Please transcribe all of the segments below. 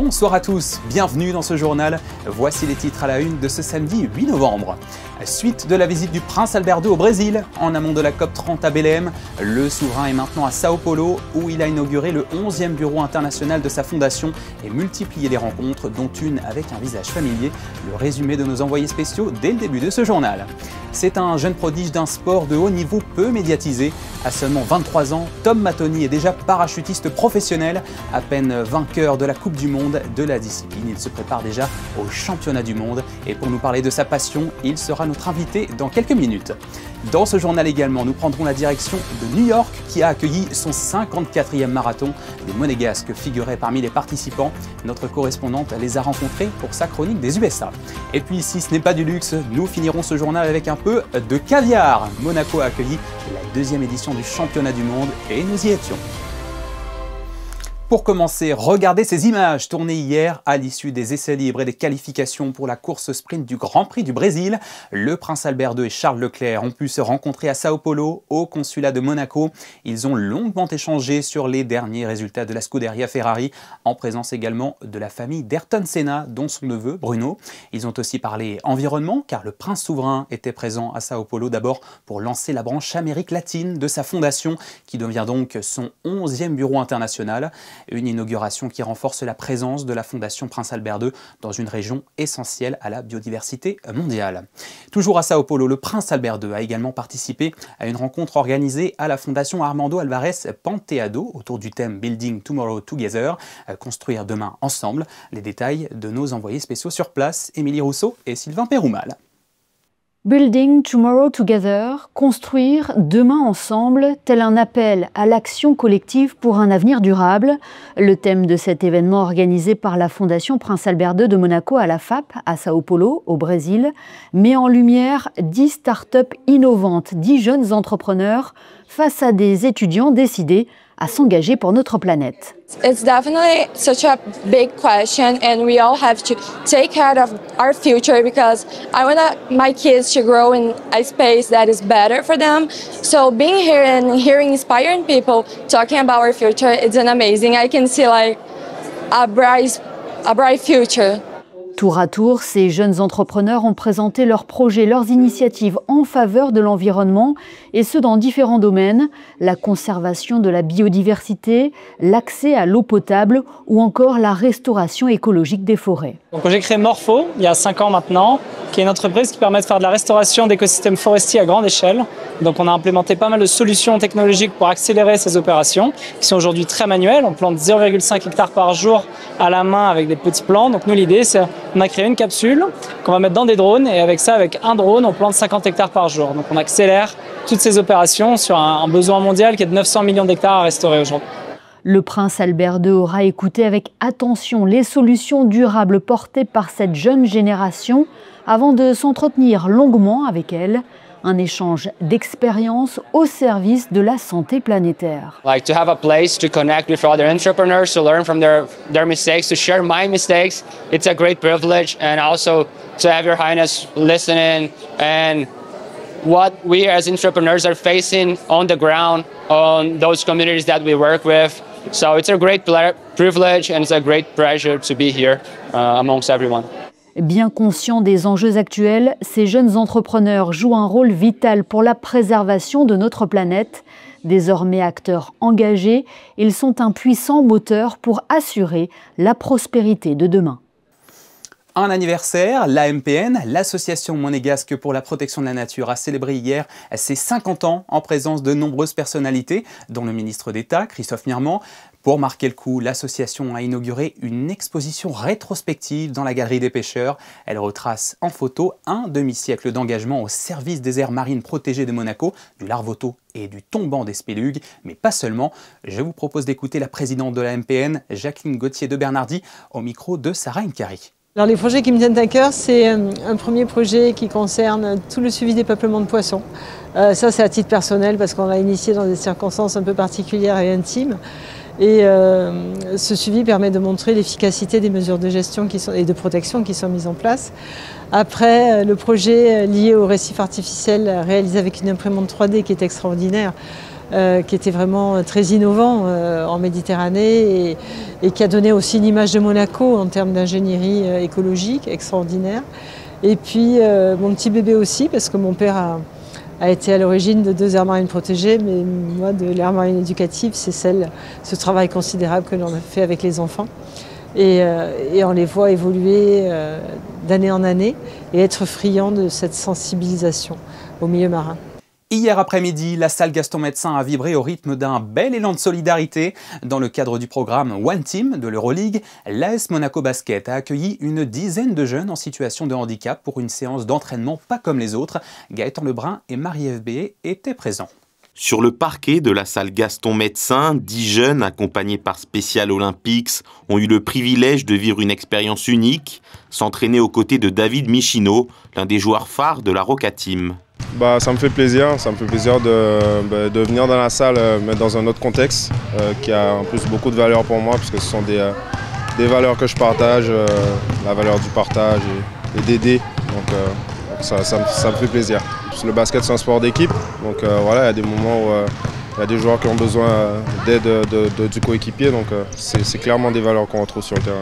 Bonsoir à tous, bienvenue dans ce journal. Voici les titres à la une de ce samedi 8 novembre. Suite de la visite du prince Albert II au Brésil, en amont de la COP30 à Belém, le souverain est maintenant à Sao Paulo où il a inauguré le 11e bureau international de sa fondation et multiplié les rencontres, dont une avec un visage familier. Le résumé de nos envoyés spéciaux dès le début de ce journal. C'est un jeune prodige d'un sport de haut niveau peu médiatisé. À seulement 23 ans, Tom Mattoni est déjà parachutiste professionnel. À peine vainqueur de la Coupe du Monde de la discipline, il se prépare déjà au championnat du monde. Et pour nous parler de sa passion, il sera notre invité dans quelques minutes. Dans ce journal également, nous prendrons la direction de New York qui a accueilli son 54e marathon. Des Monégasques figuraient parmi les participants. Notre correspondante les a rencontrés pour sa chronique des USA. Et puis si ce n'est pas du luxe, nous finirons ce journal avec un peu de caviar. Monaco a accueilli la 2e édition du championnat du monde et nous y étions. Pour commencer, regardez ces images tournées hier à l'issue des essais libres et des qualifications pour la course sprint du Grand Prix du Brésil. Le prince Albert II et Charles Leclerc ont pu se rencontrer à Sao Paulo, au consulat de Monaco. Ils ont longuement échangé sur les derniers résultats de la Scuderia Ferrari, en présence également de la famille d'Ayrton Senna, dont son neveu Bruno. Ils ont aussi parlé environnement, car le prince souverain était présent à Sao Paulo d'abord pour lancer la branche Amérique latine de sa fondation, qui devient donc son 11e bureau international. Une inauguration qui renforce la présence de la Fondation Prince Albert II dans une région essentielle à la biodiversité mondiale. Toujours à Sao Paulo, le Prince Albert II a également participé à une rencontre organisée à la Fondation Armando Alvarez Panteado autour du thème Building Tomorrow Together, construire demain ensemble. Les détails de nos envoyés spéciaux sur place, Émilie Rousseau et Sylvain Péroumal. Building Tomorrow Together, construire demain ensemble, tel un appel à l'action collective pour un avenir durable. Le thème de cet événement organisé par la Fondation Prince Albert II de Monaco à la FAP, à Sao Paulo, au Brésil, met en lumière 10 startups innovantes, 10 jeunes entrepreneurs face à des étudiants décidés à s'engager pour notre planète. It's definitely such a big question, and we all have to take care of our future because I want my kids to grow in a space that is better for them. So being here and hearing inspiring people talking about our future, it's an amazing. I can see like a bright future. Tour à tour, ces jeunes entrepreneurs ont présenté leurs projets, leurs initiatives en faveur de l'environnement, et ce dans différents domaines, la conservation de la biodiversité, l'accès à l'eau potable ou encore la restauration écologique des forêts. Donc j'ai créé Morpho il y a 5 ans maintenant, qui est une entreprise qui permet de faire de la restauration d'écosystèmes forestiers à grande échelle. Donc on a implémenté pas mal de solutions technologiques pour accélérer ces opérations, qui sont aujourd'hui très manuelles. On plante 0,5 hectares par jour à la main avec des petits plants. Donc nous l'idée c'est on a créé une capsule qu'on va mettre dans des drones et avec ça, avec un drone, on plante 50 hectares par jour. Donc on accélère toutes ces opérations sur un besoin mondial qui est de 900 millions d'hectares à restaurer aujourd'hui. Le prince Albert II aura écouté avec attention les solutions durables portées par cette jeune génération avant de s'entretenir longuement avec elle. Un échange d'expériences au service de la santé planétaire. Like to have a place to connect with other entrepreneurs, to learn from their mistakes, to share my mistakes. It's a great privilege, and also to have Your Highness listening and what we as entrepreneurs are facing on the ground, on those communities that we work with. So it's a great privilege and it's a great pleasure to be here amongst everyone. Bien conscients des enjeux actuels, ces jeunes entrepreneurs jouent un rôle vital pour la préservation de notre planète. Désormais acteurs engagés, ils sont un puissant moteur pour assurer la prospérité de demain. Un anniversaire, l'AMPN, l'Association monégasque pour la protection de la nature, a célébré hier ses 50 ans en présence de nombreuses personnalités, dont le ministre d'État, Christophe Mirmand. Pour marquer le coup, l'association a inauguré une exposition rétrospective dans la Galerie des Pêcheurs. Elle retrace en photo un demi-siècle d'engagement au service des aires marines protégées de Monaco, du larvoto et du tombant des spélugues, mais pas seulement. Je vous propose d'écouter la présidente de l'AMPN, Jacqueline Gauthier de Bernardi, au micro de Sarah Nkari. Alors les projets qui me tiennent à cœur, c'est un premier projet qui concerne tout le suivi des peuplements de poissons. Ça c'est à titre personnel parce qu'on l'a initié dans des circonstances un peu particulières et intimes. Et ce suivi permet de montrer l'efficacité des mesures de gestion et de protection qui sont mises en place. Après, le projet lié au récif artificiel réalisé avec une imprimante 3D qui est extraordinaire qui était vraiment très innovant en Méditerranée et qui a donné aussi l'image de Monaco en termes d'ingénierie écologique extraordinaire. Et puis mon petit bébé aussi, parce que mon père a été à l'origine de 2 aires marines protégées, mais moi de l'aire marine éducative, c'est ce travail considérable que l'on a fait avec les enfants. Et on les voit évoluer d'année en année et être friands de cette sensibilisation au milieu marin. Hier après-midi, la salle Gaston Médecin a vibré au rythme d'un bel élan de solidarité. Dans le cadre du programme One Team de l'Euroleague, l'AS Monaco Basket a accueilli une dizaine de jeunes en situation de handicap pour une séance d'entraînement pas comme les autres. Gaëtan Lebrun et Marie-Ève Béé étaient présents. Sur le parquet de la salle Gaston Médecin, 10 jeunes accompagnés par Special Olympics ont eu le privilège de vivre une expérience unique, s'entraîner aux côtés de David Michino, l'un des joueurs phares de la Roca Team. Ça me fait plaisir de venir dans la salle, mais dans un autre contexte qui a en plus beaucoup de valeur pour moi, parce que ce sont des valeurs que je partage, la valeur du partage et d'aider, donc ça me fait plaisir. Le basket c'est un sport d'équipe, donc voilà, il y a des moments où il y a des joueurs qui ont besoin d'aide du coéquipier, donc c'est clairement des valeurs qu'on retrouve sur le terrain.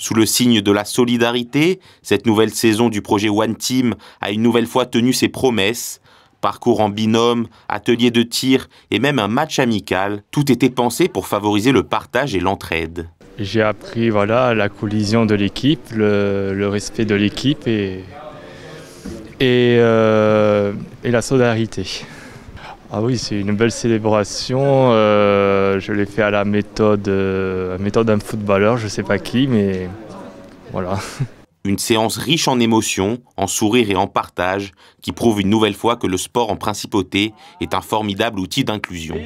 Sous le signe de la solidarité, cette nouvelle saison du projet One Team a une nouvelle fois tenu ses promesses. Parcours en binôme, ateliers de tir et même un match amical, tout était pensé pour favoriser le partage et l'entraide. J'ai appris la collision de l'équipe, le respect de l'équipe et la solidarité. Ah oui, c'est une belle célébration. Je l'ai fait à la méthode d'un footballeur, je ne sais pas qui, mais voilà. Une séance riche en émotions, en sourires et en partage, qui prouve une nouvelle fois que le sport en principauté est un formidable outil d'inclusion.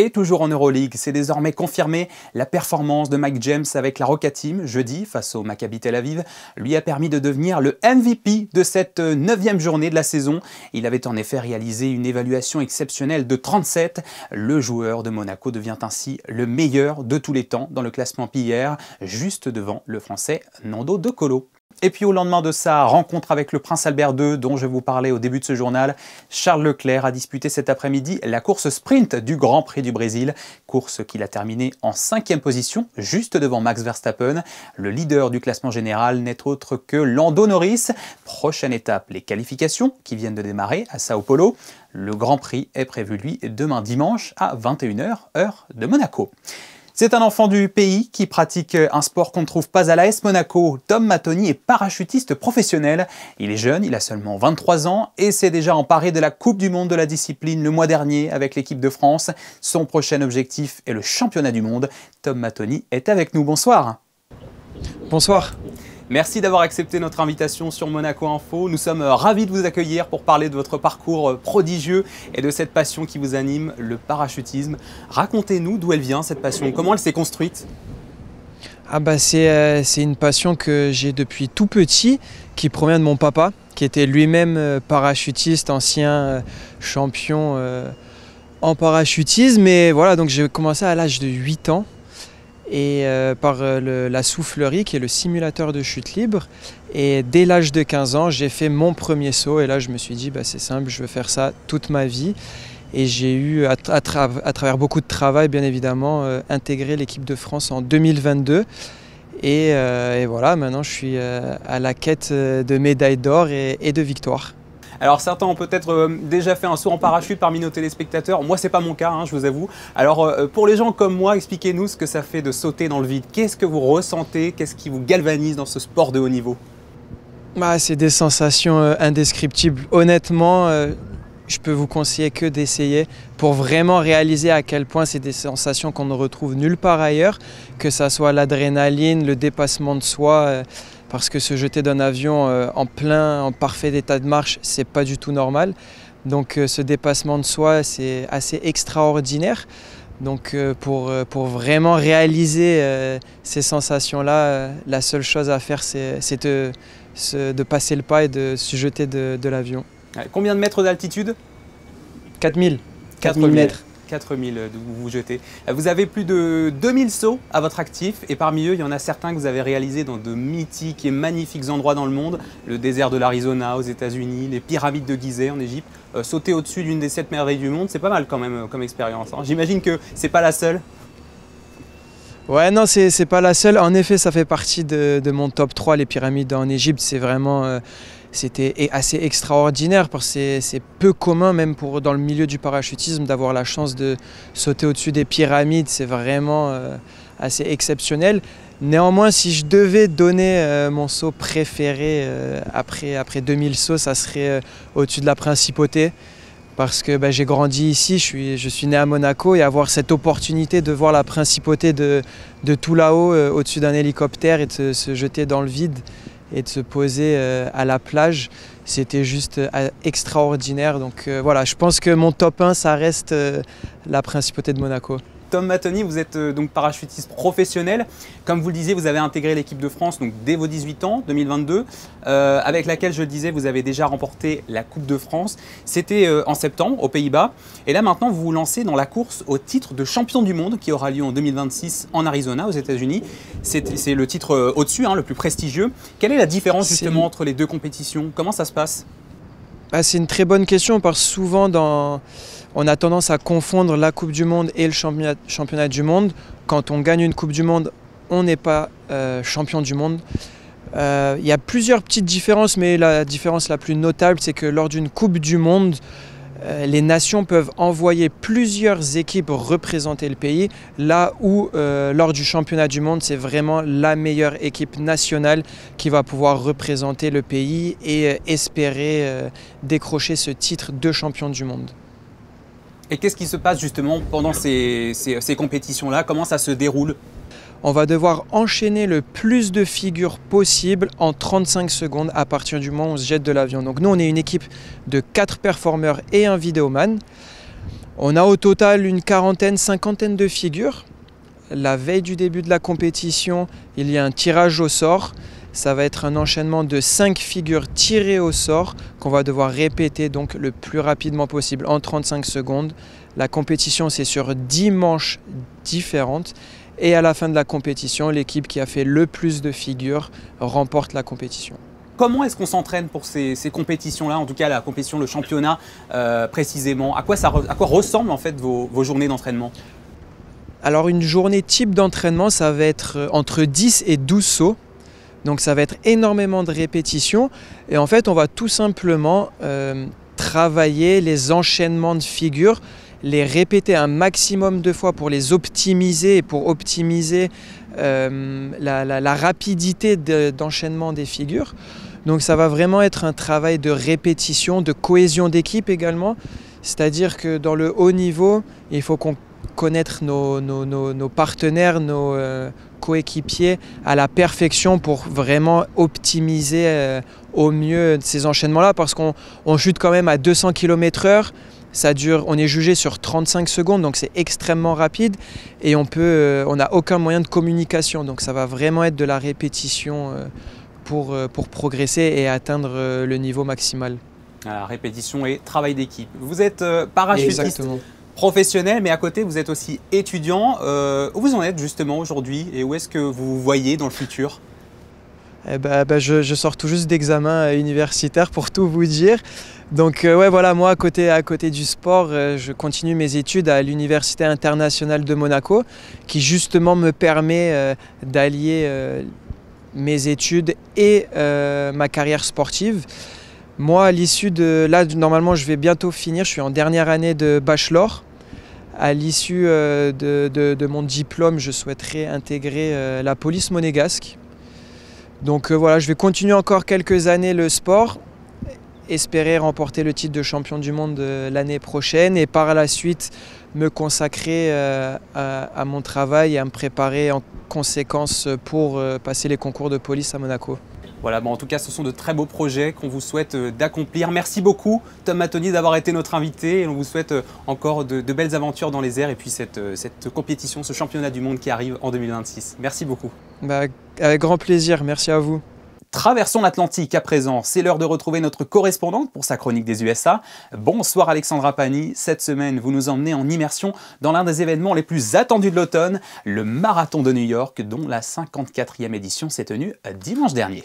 Et toujours en Euroleague, c'est désormais confirmé, la performance de Mike James avec la Roca Team jeudi face au Maccabi Tel Aviv lui a permis de devenir le MVP de cette 9e journée de la saison. Il avait en effet réalisé une évaluation exceptionnelle de 37. Le joueur de Monaco devient ainsi le meilleur de tous les temps dans le classement PR, juste devant le Français Nando De Colo. Et puis au lendemain de sa rencontre avec le Prince Albert II, dont je vous parlais au début de ce journal, Charles Leclerc a disputé cet après-midi la course sprint du Grand Prix du Brésil, course qu'il a terminée en 5e position, juste devant Max Verstappen. Le leader du classement général n'est autre que Lando Norris. Prochaine étape, les qualifications qui viennent de démarrer à Sao Paulo. Le Grand Prix est prévu, lui, demain dimanche à 21h, heure de Monaco. C'est un enfant du pays qui pratique un sport qu'on ne trouve pas à l'AS Monaco. Tom Mattoni est parachutiste professionnel. Il est jeune, il a seulement 23 ans et s'est déjà emparé de la Coupe du Monde de la discipline le mois dernier avec l'équipe de France. Son prochain objectif est le championnat du monde. Tom Mattoni est avec nous. Bonsoir. Bonsoir. Merci d'avoir accepté notre invitation sur Monaco Info. Nous sommes ravis de vous accueillir pour parler de votre parcours prodigieux et de cette passion qui vous anime, le parachutisme. Racontez-nous d'où elle vient cette passion, comment elle s'est construite? C'est une passion que j'ai depuis tout petit, qui provient de mon papa, qui était lui-même parachutiste, ancien champion en parachutisme. Et voilà, donc j'ai commencé à l'âge de 8 ans. Et par la soufflerie qui est le simulateur de chute libre, et dès l'âge de 15 ans j'ai fait mon premier saut et là je me suis dit c'est simple, je veux faire ça toute ma vie. Et j'ai eu à travers beaucoup de travail bien évidemment intégré l'équipe de France en 2022 et voilà, maintenant je suis à la quête de médailles d'or et de victoires. Alors certains ont peut-être déjà fait un saut en parachute parmi nos téléspectateurs. Moi, c'est pas mon cas, je vous avoue. Alors pour les gens comme moi, expliquez-nous ce que ça fait de sauter dans le vide. Qu'est-ce que vous ressentez? Qu'est-ce qui vous galvanise dans ce sport de haut niveau? C'est des sensations indescriptibles. Honnêtement, je peux vous conseiller que d'essayer pour vraiment réaliser à quel point c'est des sensations qu'on ne retrouve nulle part ailleurs, que ça soit l'adrénaline, le dépassement de soi. Parce que se jeter d'un avion en parfait état de marche, c'est pas du tout normal. Donc ce dépassement de soi, c'est assez extraordinaire. Donc pour vraiment réaliser ces sensations-là, la seule chose à faire, c'est de passer le pas et de se jeter de l'avion. Combien de mètres d'altitude? 4000 mètres. 4000 d'où vous vous jetez. Vous avez plus de 2000 sauts à votre actif et parmi eux, il y en a certains que vous avez réalisés dans de mythiques et magnifiques endroits dans le monde. Le désert de l'Arizona aux États-Unis, les pyramides de Gizeh en Égypte. Sauter au-dessus d'une des 7 merveilles du monde, c'est pas mal quand même comme expérience. Hein. J'imagine que c'est pas la seule. Ouais, non, c'est pas la seule. En effet, ça fait partie de mon top 3, les pyramides en Égypte. C'est vraiment... C'était assez extraordinaire parce que c'est peu commun, même dans le milieu du parachutisme, d'avoir la chance de sauter au-dessus des pyramides. C'est vraiment assez exceptionnel. Néanmoins, si je devais donner mon saut préféré après 2000 sauts, ça serait au-dessus de la Principauté. Parce que j'ai grandi ici, je suis né à Monaco et avoir cette opportunité de voir la Principauté de tout là-haut, au-dessus d'un hélicoptère et de se jeter dans le vide et de se poser à la plage, c'était juste extraordinaire. Donc voilà, je pense que mon top 1, ça reste la Principauté de Monaco. Tom Mattoni, vous êtes donc parachutiste professionnel. Comme vous le disiez, vous avez intégré l'équipe de France donc, dès vos 18 ans, 2022, avec laquelle, je le disais, vous avez déjà remporté la Coupe de France. C'était en septembre, aux Pays-Bas. Et là, maintenant, vous vous lancez dans la course au titre de champion du monde qui aura lieu en 2026 en Arizona, aux États-Unis. C'est le titre au-dessus, hein, le plus prestigieux. Quelle est la différence justement entre les deux compétitions? Comment ça se passe? C'est une très bonne question parce que souvent, on a tendance à confondre la Coupe du Monde et le championnat du monde. Quand on gagne une Coupe du Monde, on n'est pas champion du monde. Il y a plusieurs petites différences, mais la différence la plus notable, c'est que lors d'une Coupe du Monde, les nations peuvent envoyer plusieurs équipes représenter le pays, là où lors du championnat du monde, c'est vraiment la meilleure équipe nationale qui va pouvoir représenter le pays et espérer décrocher ce titre de champion du monde. Et qu'est-ce qui se passe justement pendant ces compétitions-là? Comment ça se déroule? On va devoir enchaîner le plus de figures possible en 35 secondes à partir du moment où on se jette de l'avion. Donc nous, on est une équipe de 4 performeurs et un vidéoman. On a au total une cinquantaine de figures. La veille du début de la compétition, il y a un tirage au sort. Ça va être un enchaînement de 5 figures tirées au sort qu'on va devoir répéter donc le plus rapidement possible en 35 secondes. La compétition, c'est sur 10 manches différentes. Et à la fin de la compétition, l'équipe qui a fait le plus de figures remporte la compétition. Comment est-ce qu'on s'entraîne pour ces compétitions-là, en tout cas la compétition, le championnat précisément? À quoi ressemblent en fait vos journées d'entraînement? Alors une journée type d'entraînement, ça va être entre 10 et 12 sauts. Donc ça va être énormément de répétitions. Et en fait, on va tout simplement travailler les enchaînements de figures, les répéter un maximum de fois pour les optimiser et pour optimiser la rapidité d'enchaînement des figures. Donc ça va vraiment être un travail de répétition, de cohésion d'équipe également. C'est-à-dire que dans le haut niveau, il faut qu'on connaisse nos partenaires, nos coéquipiers à la perfection pour vraiment optimiser au mieux ces enchaînements-là parce qu'on chute quand même à 200 km/h. Ça dure, on est jugé sur 35 secondes, donc c'est extrêmement rapide et on n'a aucun moyen de communication. Donc ça va vraiment être de la répétition pour progresser et atteindre le niveau maximal. La répétition et travail d'équipe. Vous êtes parachutiste professionnel, mais à côté vous êtes aussi étudiant. Où vous en êtes justement aujourd'hui et où est-ce que vous vous voyez dans le futur? Je sors tout juste d'examen universitaire pour tout vous dire. Donc ouais, voilà, moi à côté du sport, je continue mes études à l'Université internationale de Monaco qui justement me permet d'allier mes études et ma carrière sportive. Moi à l'issue là normalement je vais bientôt finir, je suis en dernière année de bachelor. À l'issue de mon diplôme, je souhaiterais intégrer la police monégasque. Donc voilà, je vais continuer encore quelques années le sport, espérer remporter le titre de champion du monde l'année prochaine et par la suite me consacrer à mon travail et à me préparer en conséquence pour passer les concours de police à Monaco. Voilà, en tout cas, ce sont de très beaux projets qu'on vous souhaite d'accomplir. Merci beaucoup, Tom Mattoni, d'avoir été notre invité. Et on vous souhaite encore de belles aventures dans les airs et puis cette compétition, ce championnat du monde qui arrive en 2026. Merci beaucoup. Avec grand plaisir, merci à vous. Traversons l'Atlantique à présent, c'est l'heure de retrouver notre correspondante pour sa chronique des USA. Bonsoir Alexandra Pani, cette semaine vous nous emmenez en immersion dans l'un des événements les plus attendus de l'automne, le Marathon de New York dont la 54e édition s'est tenue dimanche dernier.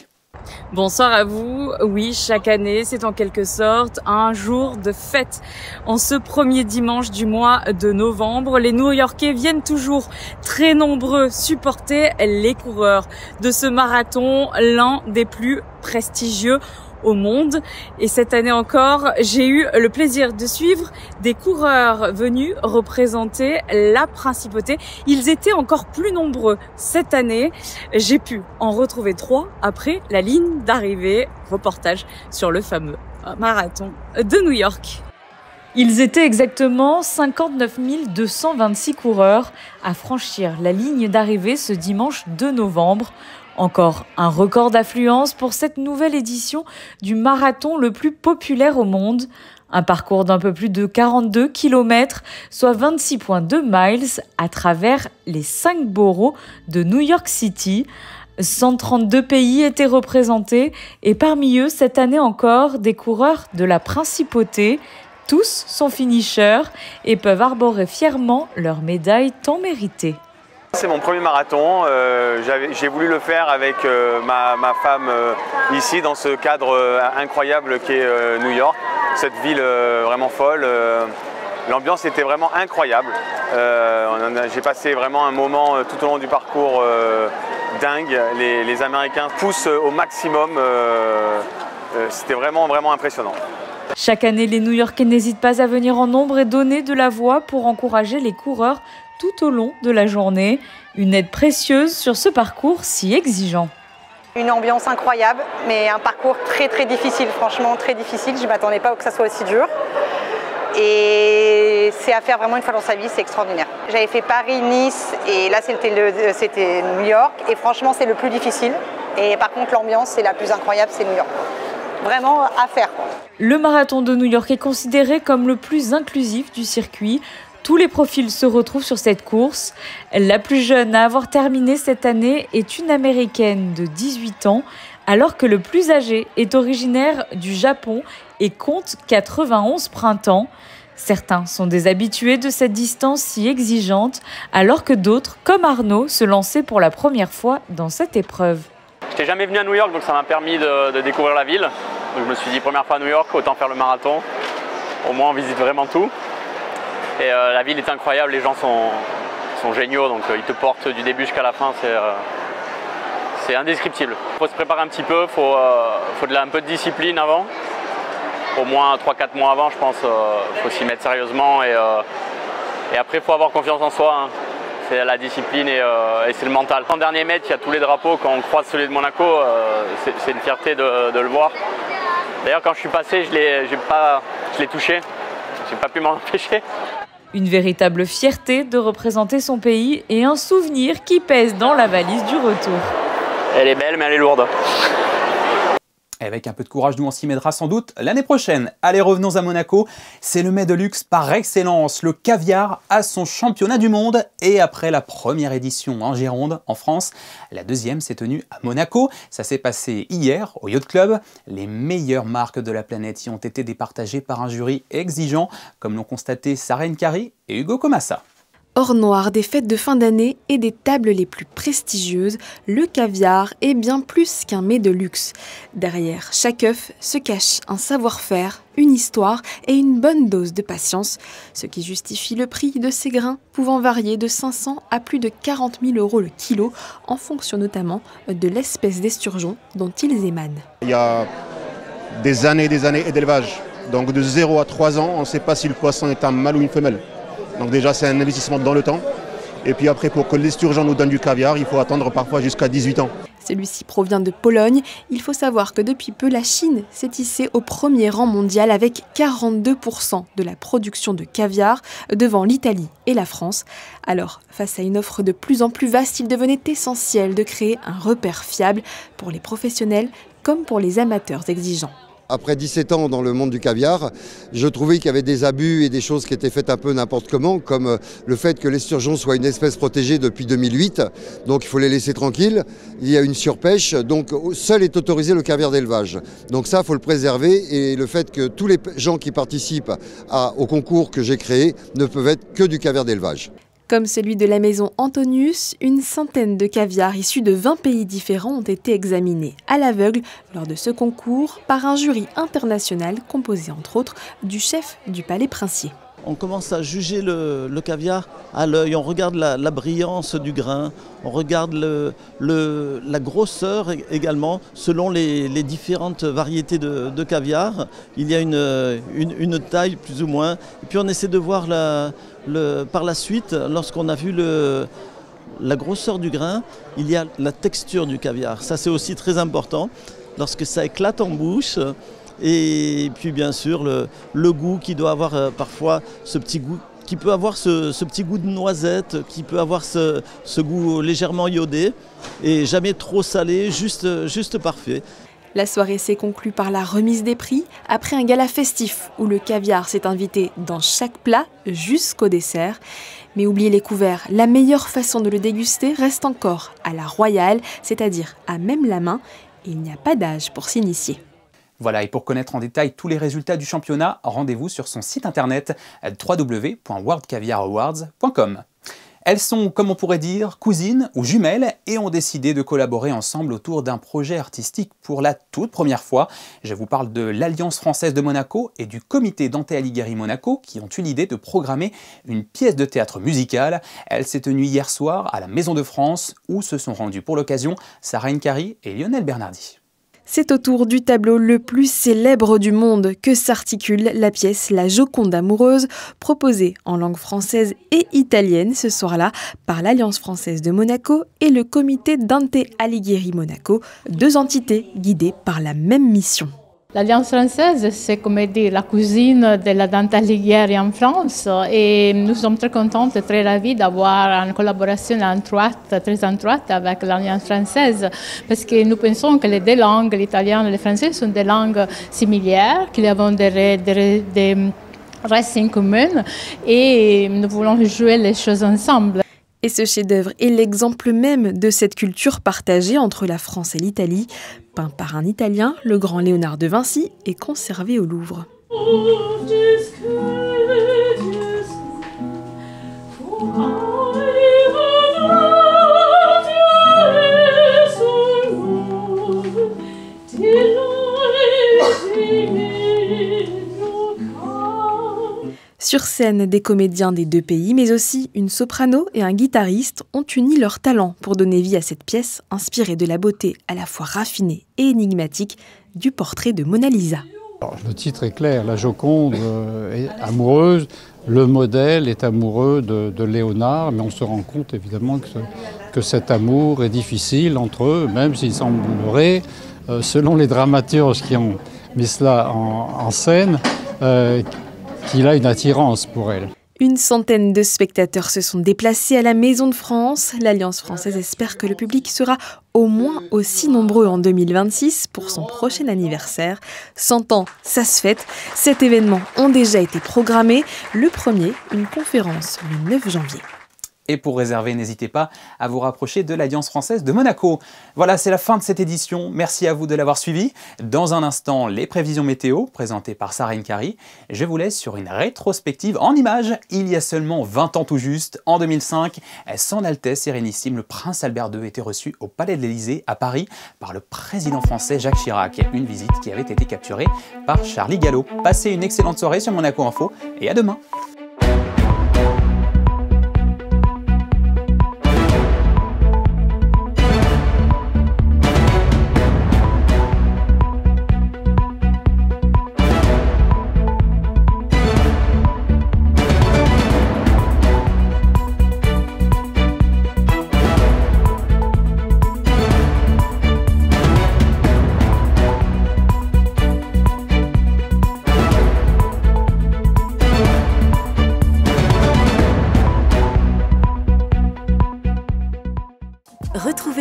Bonsoir à vous. Oui, chaque année, c'est en quelque sorte un jour de fête. En ce premier dimanche du mois de novembre, les New-Yorkais viennent toujours très nombreux supporter les coureurs de ce marathon, l'un des plus prestigieux au monde. Et cette année encore, j'ai eu le plaisir de suivre des coureurs venus représenter la principauté. Ils étaient encore plus nombreux cette année. J'ai pu en retrouver 3 après la ligne d'arrivée. Reportage sur le fameux marathon de New York. Ils étaient exactement 59 226 coureurs à franchir la ligne d'arrivée ce dimanche 2 novembre. Encore un record d'affluence pour cette nouvelle édition du marathon le plus populaire au monde. Un parcours d'un peu plus de 42 km, soit 26,2 miles à travers les 5 boroughs de New York City. 132 pays étaient représentés et parmi eux, cette année encore, des coureurs de la principauté. Tous sont finishers et peuvent arborer fièrement leur médaille tant méritée. C'est mon premier marathon, j'ai voulu le faire avec ma femme ici dans ce cadre incroyable qu'est New York, cette ville vraiment folle. L'ambiance était vraiment incroyable, j'ai passé vraiment un moment tout au long du parcours dingue, les Américains poussent au maximum, c'était vraiment impressionnant. Chaque année, les New-Yorkais n'hésitent pas à venir en nombre et donner de la voix pour encourager les coureurs tout au long de la journée. Une aide précieuse sur ce parcours si exigeant. Une ambiance incroyable, mais un parcours très difficile, franchement très difficile. Je ne m'attendais pas que ça soit aussi dur. Et c'est à faire vraiment une fois dans sa vie, c'est extraordinaire. J'avais fait Paris, Nice et là c'était New York. Et franchement, c'est le plus difficile. Et par contre, l'ambiance, c'est la plus incroyable, c'est New York. Vraiment à faire. Le marathon de New York est considéré comme le plus inclusif du circuit. Tous les profils se retrouvent sur cette course. La plus jeune à avoir terminé cette année est une Américaine de 18 ans, alors que le plus âgé est originaire du Japon et compte 91 printemps. Certains sont des habitués de cette distance si exigeante, alors que d'autres, comme Arnaud, se lançaient pour la première fois dans cette épreuve. Je n'étais jamais venu à New York, donc ça m'a permis de découvrir la ville. Donc je me suis dit, première fois à New York, autant faire le marathon. Au moins, on visite vraiment tout. Et la ville est incroyable, les gens sont géniaux, donc ils te portent du début jusqu'à la fin, c'est indescriptible. Il faut se préparer un petit peu, il faut un peu de discipline avant. Au moins 3-4 mois avant, je pense, il faut s'y mettre sérieusement. Et après, il faut avoir confiance en soi. Hein. C'est la discipline et c'est le mental. En dernier mètre, il y a tous les drapeaux. Quand on croise celui de Monaco, c'est une fierté de le voir. D'ailleurs, quand je suis passé, je l'ai touché. Je n'ai pas pu m'en empêcher. Une véritable fierté de représenter son pays et un souvenir qui pèse dans la valise du retour. Elle est belle, mais elle est lourde. Et avec un peu de courage, nous on s'y mettra sans doute l'année prochaine. Allez, revenons à Monaco. C'est le mets de luxe par excellence. Le caviar a son championnat du monde. Et après la première édition en Gironde, en France, la deuxième s'est tenue à Monaco. Ça s'est passé hier au Yacht Club. Les meilleures marques de la planète y ont été départagées par un jury exigeant, comme l'ont constaté Sarah Nkari et Hugo Comassa. Hors noir des fêtes de fin d'année et des tables les plus prestigieuses, le caviar est bien plus qu'un mets de luxe. Derrière chaque œuf se cache un savoir-faire, une histoire et une bonne dose de patience, ce qui justifie le prix de ces grains pouvant varier de 500 à plus de 40 000 € le kilo, en fonction notamment de l'espèce d'esturgeon dont ils émanent. Il y a des années d'élevage, donc de 0 à 3 ans, on ne sait pas si le poisson est un mâle ou une femelle. Donc déjà c'est un investissement dans le temps. Et puis après pour que l'esturgeon nous donne du caviar, il faut attendre parfois jusqu'à 18 ans. Celui-ci provient de Pologne. Il faut savoir que depuis peu la Chine s'est hissée au premier rang mondial avec 42% de la production de caviar devant l'Italie et la France. Alors face à une offre de plus en plus vaste, il devenait essentiel de créer un repère fiable pour les professionnels comme pour les amateurs exigeants. après 17 ans dans le monde du caviar, je trouvais qu'il y avait des abus et des choses qui étaient faites un peu n'importe comment, comme le fait que l'esturgeon soit une espèce protégée depuis 2008, donc il faut les laisser tranquilles. Il y a une surpêche, donc seul est autorisé le caviar d'élevage. Donc ça, il faut le préserver, et le fait que tous les gens qui participent au concours que j'ai créé ne peuvent être que du caviar d'élevage. Comme celui de la maison Antonius, une centaine de caviars issus de 20 pays différents ont été examinés à l'aveugle lors de ce concours par un jury international composé entre autres du chef du palais princier. On commence à juger le caviar à l'œil, on regarde la brillance du grain, on regarde la grosseur également selon les différentes variétés de caviar. Il y a une taille plus ou moins, et puis on essaie de voir par la suite, lorsqu'on a vu la grosseur du grain, il y a la texture du caviar. Ça c'est aussi très important, lorsque ça éclate en bouche. Et puis bien sûr le goût qui doit avoir parfois ce petit goût, qui peut avoir ce petit goût de noisette, qui peut avoir ce goût légèrement iodé et jamais trop salé, juste parfait. La soirée s'est conclue par la remise des prix après un gala festif où le caviar s'est invité dans chaque plat jusqu'au dessert. Mais oubliez les couverts, la meilleure façon de le déguster reste encore à la royale, c'est-à-dire à même la main. Il n'y a pas d'âge pour s'initier. Voilà, et pour connaître en détail tous les résultats du championnat, rendez-vous sur son site internet www.worldcaviarawards.com. Elles sont, comme on pourrait dire, cousines ou jumelles et ont décidé de collaborer ensemble autour d'un projet artistique pour la toute première fois. Je vous parle de l'Alliance française de Monaco et du comité Dante Alighieri Monaco qui ont eu l'idée de programmer une pièce de théâtre musicale. Elle s'est tenue hier soir à la Maison de France où se sont rendus pour l'occasion Sarah Nkari et Lionel Bernardi. C'est autour du tableau le plus célèbre du monde que s'articule la pièce La Joconde amoureuse, proposée en langue française et italienne ce soir-là par l'Alliance française de Monaco et le comité Dante Alighieri Monaco, deux entités guidées par la même mission. L'Alliance française, c'est comme dire la cousine de la Dante Alighieri en France et nous sommes très contentes et très ravis d'avoir une collaboration très étroite avec l'Alliance française parce que nous pensons que les deux langues, l'italien et le français, sont des langues similaires, qu'il y a des racines communes et nous voulons jouer les choses ensemble. Et ce chef-d'œuvre est l'exemple même de cette culture partagée entre la France et l'Italie. Peint par un Italien, le grand Léonard de Vinci est conservé au Louvre. Sur scène, des comédiens des deux pays, mais aussi une soprano et un guitariste ont uni leurs talents pour donner vie à cette pièce inspirée de la beauté à la fois raffinée et énigmatique du portrait de Mona Lisa. Alors, le titre est clair, la Joconde est amoureuse, le modèle est amoureux de Léonard, mais on se rend compte évidemment que cet amour est difficile entre eux, même s'il semblerait, selon les dramaturges qui ont mis cela en scène, qu'il a une attirance pour elle. Une centaine de spectateurs se sont déplacés à la Maison de France. L'Alliance française espère que le public sera au moins aussi nombreux en 2026 pour son prochain anniversaire. 100 ans, ça se fête. Cet événement ont déjà été programmés. Le premier, une conférence le 9 janvier. Et pour réserver, n'hésitez pas à vous rapprocher de l'Alliance française de Monaco. Voilà, c'est la fin de cette édition. Merci à vous de l'avoir suivi. Dans un instant, les prévisions météo présentées par Sarah Nkari. Je vous laisse sur une rétrospective en images. Il y a seulement 20 ans tout juste, en 2005, Son Altesse Sérénissime, le prince Albert II, était reçu au Palais de l'Élysée à Paris par le président français Jacques Chirac. Une visite qui avait été capturée par Charlie Gallo. Passez une excellente soirée sur Monaco Info et à demain.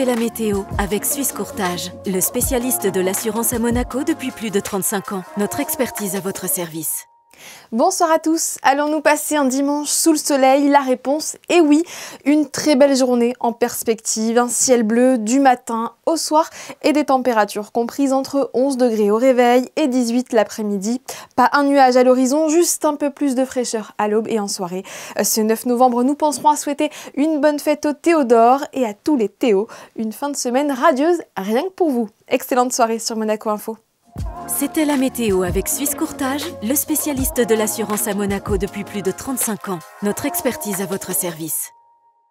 C'était la météo avec Suisse Courtage, le spécialiste de l'assurance à Monaco depuis plus de 35 ans. Notre expertise à votre service. Bonsoir à tous, allons-nous passer un dimanche sous le soleil? La réponse est oui, une très belle journée en perspective, un ciel bleu du matin au soir et des températures comprises entre 11 degrés au réveil et 18 l'après-midi. Pas un nuage à l'horizon, juste un peu plus de fraîcheur à l'aube et en soirée. Ce 9 novembre, nous penserons à souhaiter une bonne fête au Théodore et à tous les Théos. Une fin de semaine radieuse, rien que pour vous. Excellente soirée sur Monaco Info. C'était la météo avec Suisse Courtage, le spécialiste de l'assurance à Monaco depuis plus de 35 ans. Notre expertise à votre service.